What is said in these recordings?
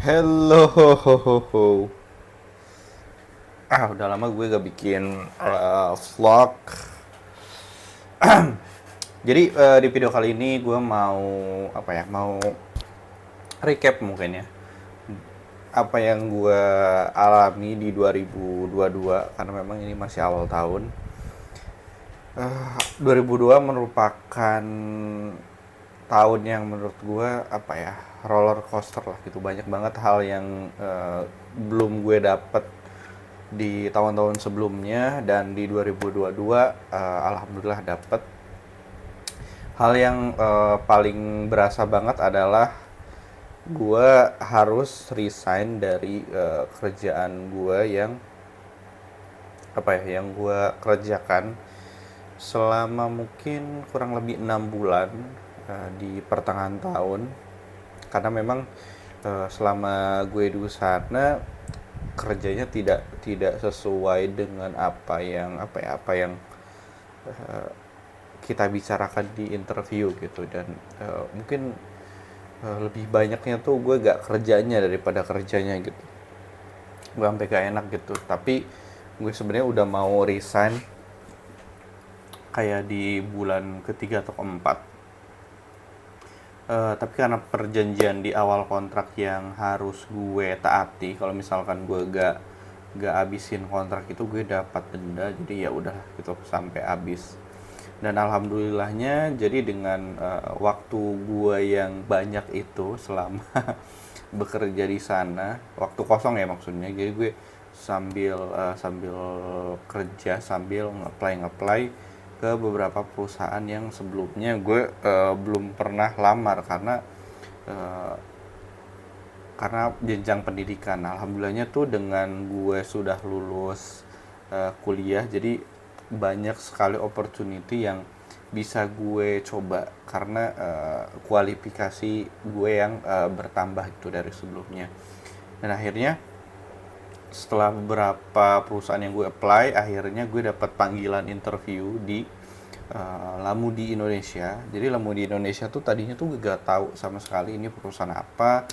Hello, udah lama gue gak bikin vlog. Jadi di video kali ini gue mau mau recap mungkin ya. Apa yang gue alami di 2022 karena memang ini masih awal tahun. 2002 merupakan tahun yang menurut gue roller coaster lah gitu, banyak banget hal yang belum gue dapet di tahun-tahun sebelumnya, dan di 2022 alhamdulillah dapet. Hal yang paling berasa banget adalah gue harus resign dari kerjaan gue yang yang gue kerjakan selama mungkin kurang lebih 6 bulan di pertengahan tahun, karena memang selama gue di sana kerjanya tidak sesuai dengan apa yang kita bicarakan di interview gitu. Dan mungkin lebih banyaknya tuh gue gak kerjanya daripada kerjanya gitu, gue sampai gak enak gitu. Tapi gue sebenarnya udah mau resign kayak di bulan ketiga atau keempat. Tapi karena perjanjian di awal kontrak yang harus gue taati, kalau misalkan gue gak abisin kontrak itu gue dapat denda. Jadi ya udah gitu sampai habis. Dan alhamdulillahnya, jadi dengan waktu gue yang banyak itu selama bekerja di sana, waktu kosong ya maksudnya. Jadi gue sambil kerja, sambil ngeplay ke beberapa perusahaan yang sebelumnya gue belum pernah lamar eh, karena jenjang pendidikan. Alhamdulillahnya tuh dengan gue sudah lulus kuliah, jadi banyak sekali opportunity yang bisa gue coba karena kualifikasi gue yang bertambah itu dari sebelumnya. Dan akhirnya setelah beberapa perusahaan yang gue apply, akhirnya gue dapat panggilan interview di Lamudi Indonesia. Jadi Lamudi Indonesia tuh tadinya tuh gue gak tahu sama sekali ini perusahaan apa,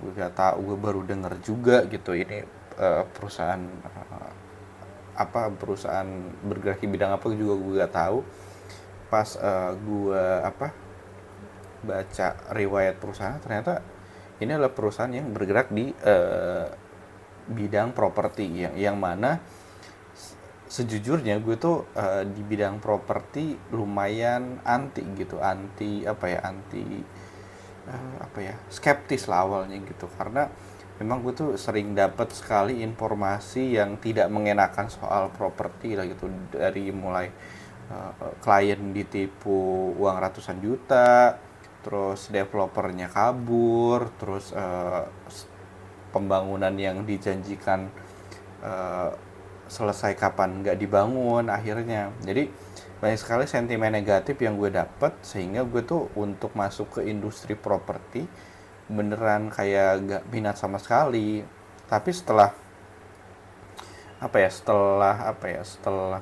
gue gak tahu, gue baru denger juga gitu ini perusahaan perusahaan bergerak di bidang apa juga gue gak tahu. Pas gue baca riwayat perusahaan, ternyata ini adalah perusahaan yang bergerak di bidang properti, yang mana sejujurnya gue tuh di bidang properti lumayan anti gitu, skeptis lah awalnya gitu, karena memang gue tuh sering dapat sekali informasi yang tidak mengenakan soal properti lah gitu, dari mulai klien ditipu uang ratusan juta, terus developernya kabur, terus pembangunan yang dijanjikan eh, selesai kapan nggak dibangun akhirnya. Jadi banyak sekali sentimen negatif yang gue dapet, sehingga gue tuh untuk masuk ke industri properti beneran kayak gak minat sama sekali. Tapi setelah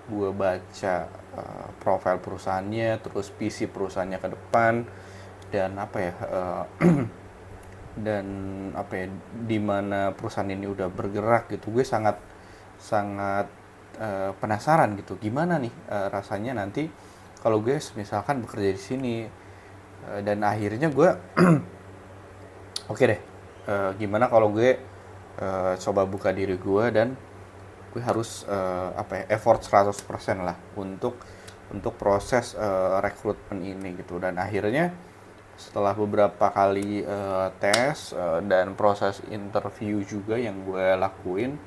gue baca profil perusahaannya, terus visi perusahaannya ke depan, dan dan di mana perusahaan ini udah bergerak gitu, gue sangat sangat penasaran gitu, gimana nih rasanya nanti kalau gue misalkan bekerja di sini. Dan akhirnya gue oke deh, gimana kalau gue coba buka diri gue, dan gue harus effort 100% lah untuk proses rekrutmen ini gitu. Dan akhirnya setelah beberapa kali tes dan proses interview juga yang gue lakuin,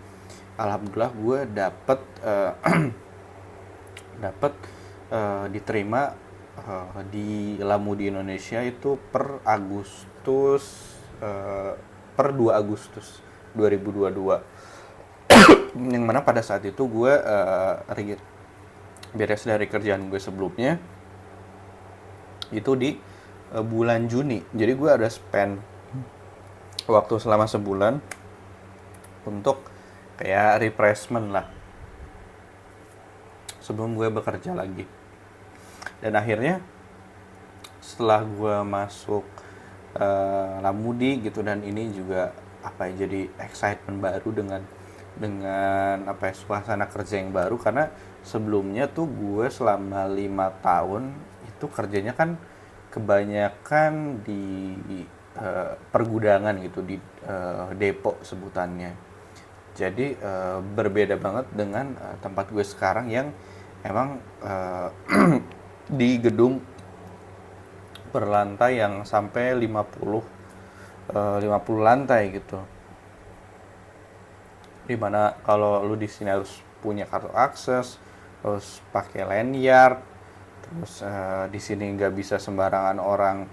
alhamdulillah gue dapet dapet diterima di Lamudi Indonesia itu per Agustus, per 2 Agustus 2022. Yang mana pada saat itu gue beres dari kerjaan gue sebelumnya itu di bulan Juni. Jadi gue ada spend waktu selama sebulan untuk kayak refreshment lah sebelum gue bekerja lagi. Dan akhirnya setelah gue masuk Lamudi gitu, dan ini juga apa ya, jadi excitement baru dengan apa ya, suasana kerja yang baru, karena sebelumnya tuh gue selama 5 tahun itu kerjanya kan kebanyakan di pergudangan gitu, di depo sebutannya. Jadi berbeda banget dengan tempat gue sekarang yang emang di gedung berlantai yang sampai 50 lantai gitu. Dimana kalau lu di sini harus punya kartu akses, terus pakai lanyard, terus di sini nggak bisa sembarangan orang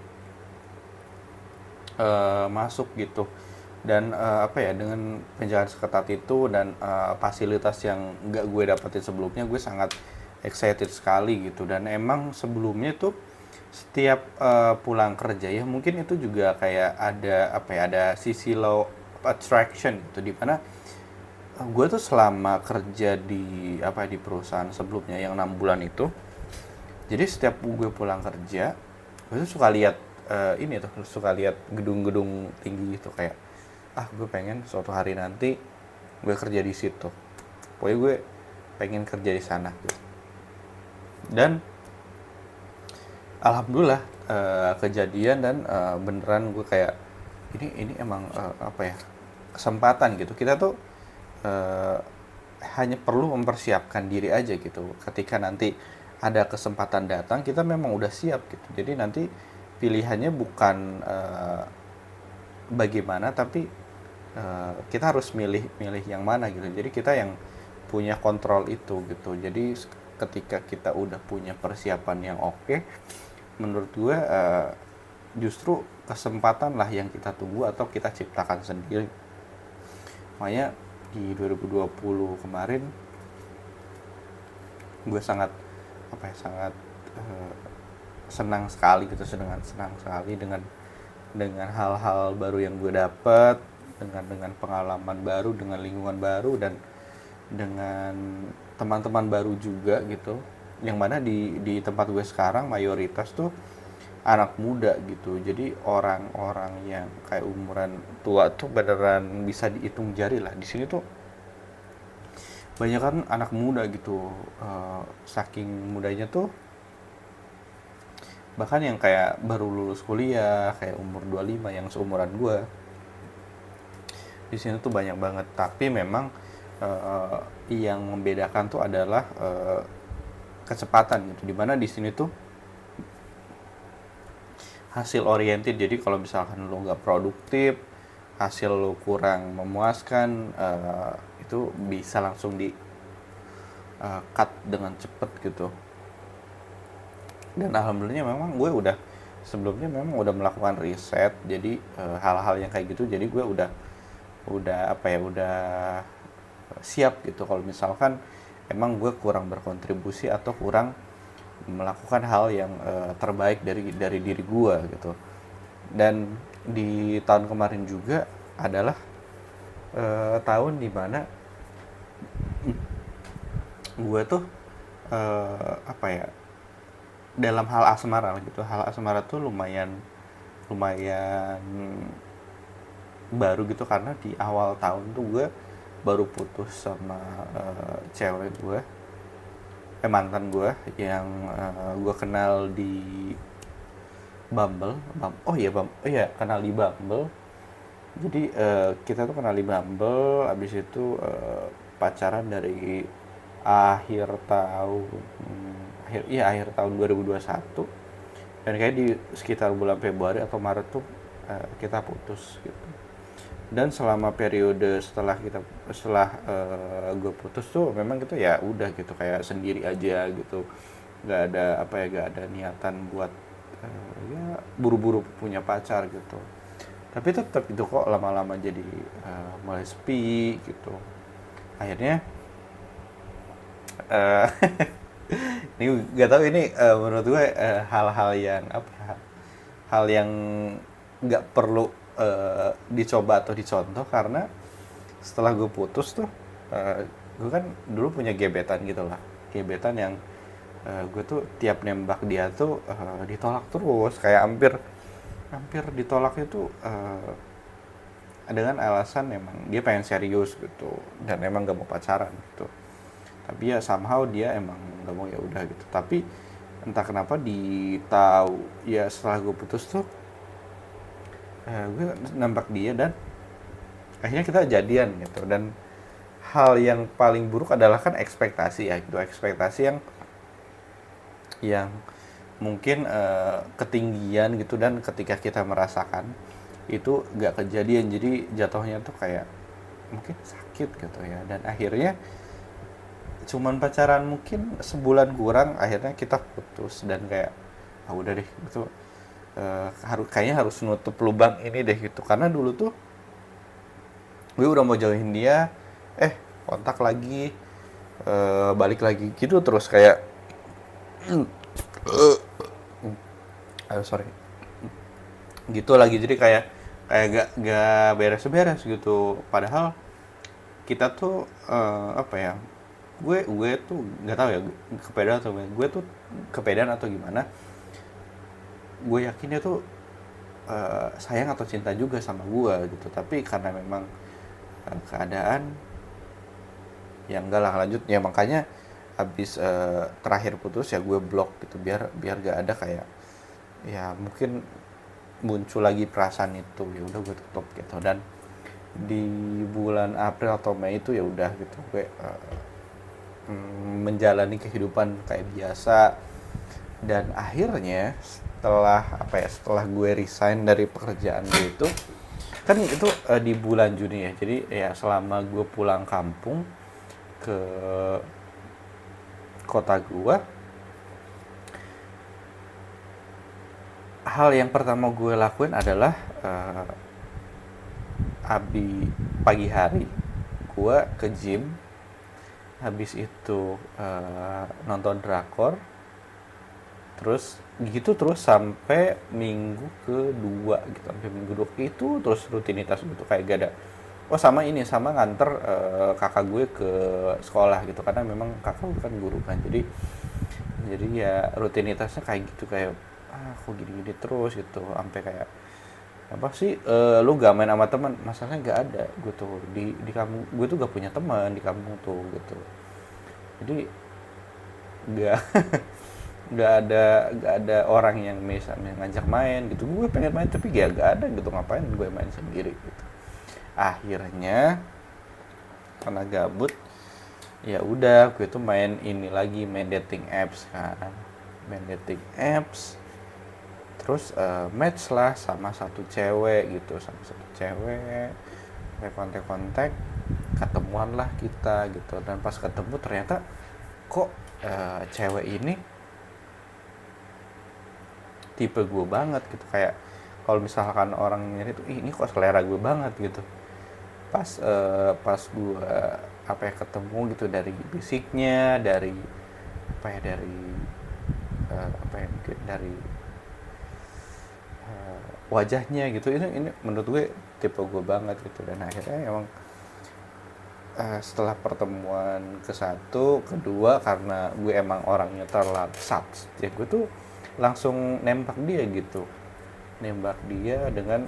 masuk gitu. Dan apa ya, dengan penjagaan seketat itu dan fasilitas yang nggak gue dapetin sebelumnya, gue sangat excited sekali gitu. Dan emang sebelumnya tuh setiap pulang kerja ya, mungkin itu juga kayak ada apa ya, ada sisi law of attraction gitu, di mana gue tuh selama kerja di apa di perusahaan sebelumnya yang 6 bulan itu, jadi setiap gue pulang kerja gue tuh suka lihat ini tuh, suka lihat gedung-gedung tinggi gitu, kayak gue pengen suatu hari nanti gue kerja di situ, pokoknya gue pengen kerja di sana gitu. Dan alhamdulillah kejadian, dan beneran gue kayak ini emang apa ya, kesempatan gitu. Kita tuh hanya perlu mempersiapkan diri aja gitu. Ketika nanti ada kesempatan datang, kita memang udah siap gitu. Jadi nanti pilihannya bukan bagaimana, tapi kita harus milih yang mana gitu. Jadi kita yang punya kontrol itu gitu. Jadi ketika kita udah punya persiapan yang oke, menurut gue justru kesempatan lah yang kita tunggu atau kita ciptakan sendiri. Makanya di 2020 kemarin gue sangat apa ya, sangat senang sekali gitu, senang sekali dengan hal-hal baru yang gue dapet, dengan pengalaman baru, dengan lingkungan baru, dan dengan teman-teman baru juga gitu. Yang mana di tempat gue sekarang mayoritas tuh anak muda gitu. Jadi orang-orang yang kayak umuran tua tuh beneran bisa dihitung jari lah. Di sini tuh banyak kan anak muda gitu. Saking mudanya tuh, bahkan yang kayak baru lulus kuliah, kayak umur 25 yang seumuran gue. Di sini tuh banyak banget, tapi memang yang membedakan tuh adalah kecepatan gitu. Dimana di sini tuh hasil oriented. Jadi kalau misalkan lo nggak produktif, hasil lo kurang memuaskan, itu bisa langsung di cut dengan cepet gitu. Dan alhamdulillah memang gue udah sebelumnya memang udah melakukan riset. Jadi hal-hal yang kayak gitu, jadi gue udah apa ya, udah siap gitu kalau misalkan emang gue kurang berkontribusi atau kurang melakukan hal yang terbaik dari diri gue gitu. Dan di tahun kemarin juga adalah tahun dimana gue tuh apa ya, dalam hal asmara gitu. Hal asmara tuh lumayan baru gitu, karena di awal tahun tuh gue baru putus sama cewek gue, mantan gue yang gue kenal di Bumble. Kenal di Bumble. Jadi kita tuh kenal di Bumble, abis itu pacaran dari akhir tahun 2021, dan kayak di sekitar bulan Februari atau Maret tuh kita putus gitu. Dan selama periode setelah gue putus tuh memang gitu ya udah gitu, kayak sendiri aja gitu, nggak ada niatan buat ya buru-buru punya pacar gitu. Tapi tetap itu kok lama-lama jadi mulai sepi gitu. Akhirnya ini nggak tahu, ini menurut gue hal-hal yang hal yang nggak perlu dicoba atau dicontoh, karena setelah gue putus tuh gue kan dulu punya gebetan gitu lah, gebetan yang gue tuh tiap nembak dia tuh ditolak terus, kayak hampir ditolak itu dengan alasan emang dia pengen serius gitu dan emang gak mau pacaran gitu. Tapi ya somehow dia emang gak mau, ya udah gitu. Tapi entah kenapa tahu ya setelah gue putus tuh gue nembak dia dan akhirnya kita jadian gitu. Dan hal yang paling buruk adalah kan ekspektasi ya gitu, ekspektasi yang mungkin ketinggian gitu, dan ketika kita merasakan itu gak kejadian, jadi jatuhnya tuh kayak mungkin sakit gitu ya. Dan akhirnya cuman pacaran mungkin sebulan kurang, akhirnya kita putus. Dan kayak udah deh gitu, kayaknya harus nutup lubang ini deh gitu. Karena dulu tuh gue udah mau jauhin dia, kontak lagi, balik lagi gitu terus, kayak sorry gitu lagi. Jadi kayak gak beres-beres gitu. Padahal kita tuh apa ya, gue tuh nggak tahu ya, kepedean atau gue tuh kepedean atau gimana. Gue yakin dia tuh sayang atau cinta juga sama gue gitu. Tapi karena memang keadaan ya enggak lah lanjut ya, makanya habis terakhir putus ya gue blok gitu, biar gak ada kayak ya mungkin muncul lagi perasaan itu. Ya udah gue tutup gitu. Dan di bulan April atau Mei itu ya udah gitu, gue menjalani kehidupan kayak biasa. Dan akhirnya setelah gue resign dari pekerjaan gue itu kan itu di bulan Juni ya. Jadi ya selama gue pulang kampung ke kota gue, hal yang pertama gue lakuin adalah pagi hari gue ke gym, habis itu nonton drakor, terus gitu terus sampai minggu kedua gitu, sampai minggu kedua itu terus rutinitas gitu, kayak gak ada sama nganter kakak gue ke sekolah gitu, karena memang kakak gue kan guru kan. Jadi ya rutinitasnya kayak gitu, kayak kok gini-gini terus gitu, sampai kayak apa sih, lu gak main sama teman, masalahnya gak ada gue tuh di kampung. Gue tuh gak punya teman di kampung tuh gitu. Jadi gak gak ada orang yang misalnya ngajak main gitu. Gue pengen main tapi gak ada gitu, ngapain gue main sendiri gitu. Akhirnya karena gabut, ya udah gue tuh main dating apps kan, terus match lah sama satu cewek, kontak, ketemuan lah kita gitu. Dan pas ketemu ternyata kok cewek ini tipe gue banget gitu, kayak kalau misalkan orang nyari tuh ini kok selera gue banget gitu. Pas gue ketemu gitu, dari fisiknya, dari wajahnya gitu, ini menurut gue tipe gue banget gitu. Dan akhirnya emang setelah pertemuan ke-1, kedua, karena gue emang orangnya terlalu sats ya, gue tuh langsung nembak dia dengan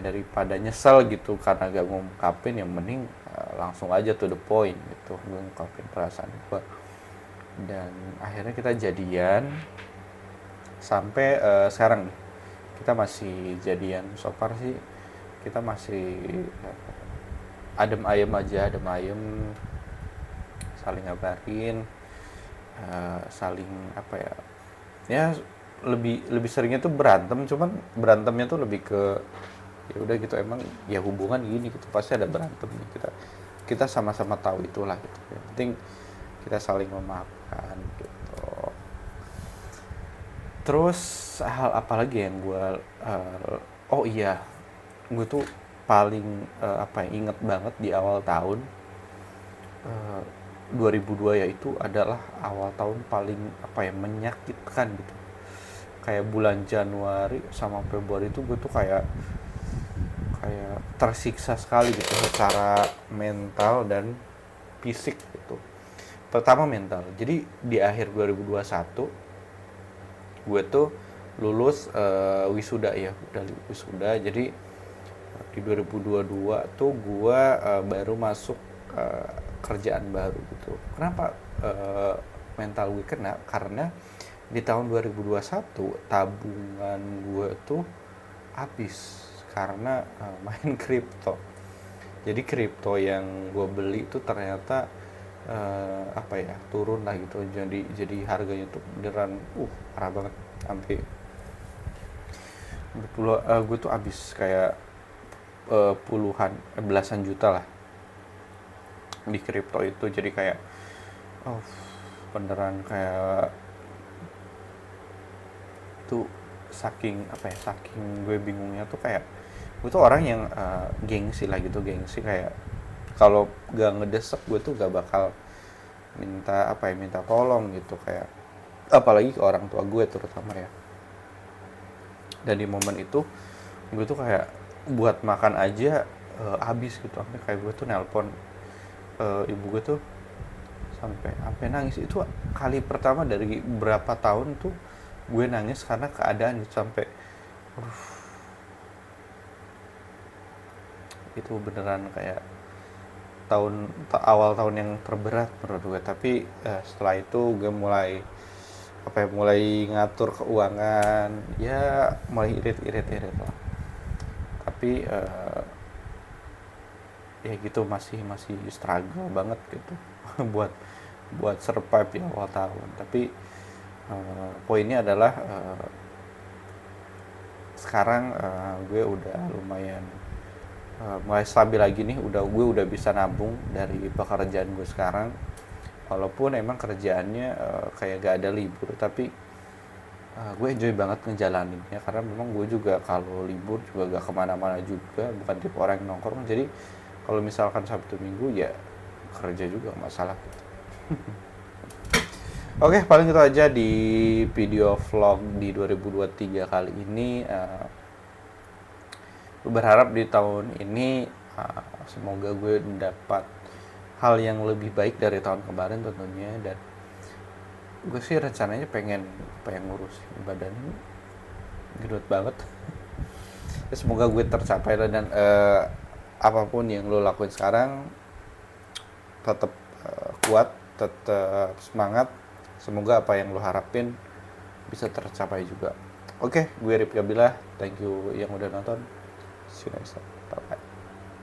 daripada nyesel gitu karena gak ngungkapin, yang mending langsung aja to the point gitu, gue ngungkapin perasaan gue. Dan akhirnya kita jadian sampai sekarang nih, kita masih jadian. So far sih kita masih adem ayem, saling ngabarin, saling ya lebih seringnya tuh berantem. Cuman berantemnya tuh lebih ke ya udah gitu, emang ya hubungan gini gitu pasti ada berantem. Kita sama-sama tahu itulah gitu. Yang penting kita saling memaafkan gitu. Terus hal apa lagi yang gue gue tuh paling inget banget di awal tahun 2002, yaitu adalah awal tahun paling menyakitkan gitu. Kayak bulan Januari sama Februari itu gue tuh kayak tersiksa sekali gitu, secara mental dan fisik gitu. Pertama mental. Jadi di akhir 2021 gue tuh lulus wisuda ya, udah wisuda. Jadi di 2022 tuh gue baru masuk kerjaan baru gitu. Kenapa mental gue kena? Karena di tahun 2021 tabungan gue tuh habis karena main kripto. Jadi kripto yang gue beli tuh ternyata apa ya, turun lah gitu. Jadi harganya tuh beneran parah banget, sampai gue tuh habis kayak puluhan belasan juta lah di kripto itu. Jadi kayak beneran kayak tuh, saking gue bingungnya tuh, kayak gue tuh orang yang gengsi lah gitu, gengsi kayak kalau gak ngedesek gue tuh gak bakal minta tolong gitu, kayak apalagi ke orang tua gue terutama ya. Dan di momen itu gue tuh kayak buat makan aja habis gitu, sampai kayak gue tuh nelpon ibu gue tuh sampai nangis. Itu kali pertama dari berapa tahun tuh gue nangis karena keadaan gitu, sampai itu beneran kayak awal tahun yang terberat menurut gue. Tapi setelah itu gue mulai ngatur keuangan, ya mulai irit lah. Tapi ya gitu, masih struggle banget gitu buat survive di awal tahun. Tapi poinnya adalah sekarang gue udah lumayan mulai stabil lagi nih, gue udah bisa nabung dari pekerjaan gue sekarang. Walaupun emang kerjaannya kayak gak ada libur, tapi gue enjoy banget ngejalaninnya, karena memang gue juga kalau libur juga gak kemana-mana juga, bukan tipe orang yang nongkrong. Jadi kalau misalkan Sabtu Minggu ya kerja juga gak masalah gitu. Oke, paling itu aja di video vlog di 2023 kali ini. Berharap di tahun ini semoga gue dapat hal yang lebih baik dari tahun kemarin tentunya. Dan gue sih rencananya pengen ngurus badan, gendut banget. Ya, semoga gue tercapai lah. Dan apapun yang lo lakuin sekarang, tetap kuat, tetap semangat. Semoga apa yang lo harapin bisa tercapai juga. Oke, gue Rifki Abdillah. Thank you yang udah nonton. See you next time. Bye-bye.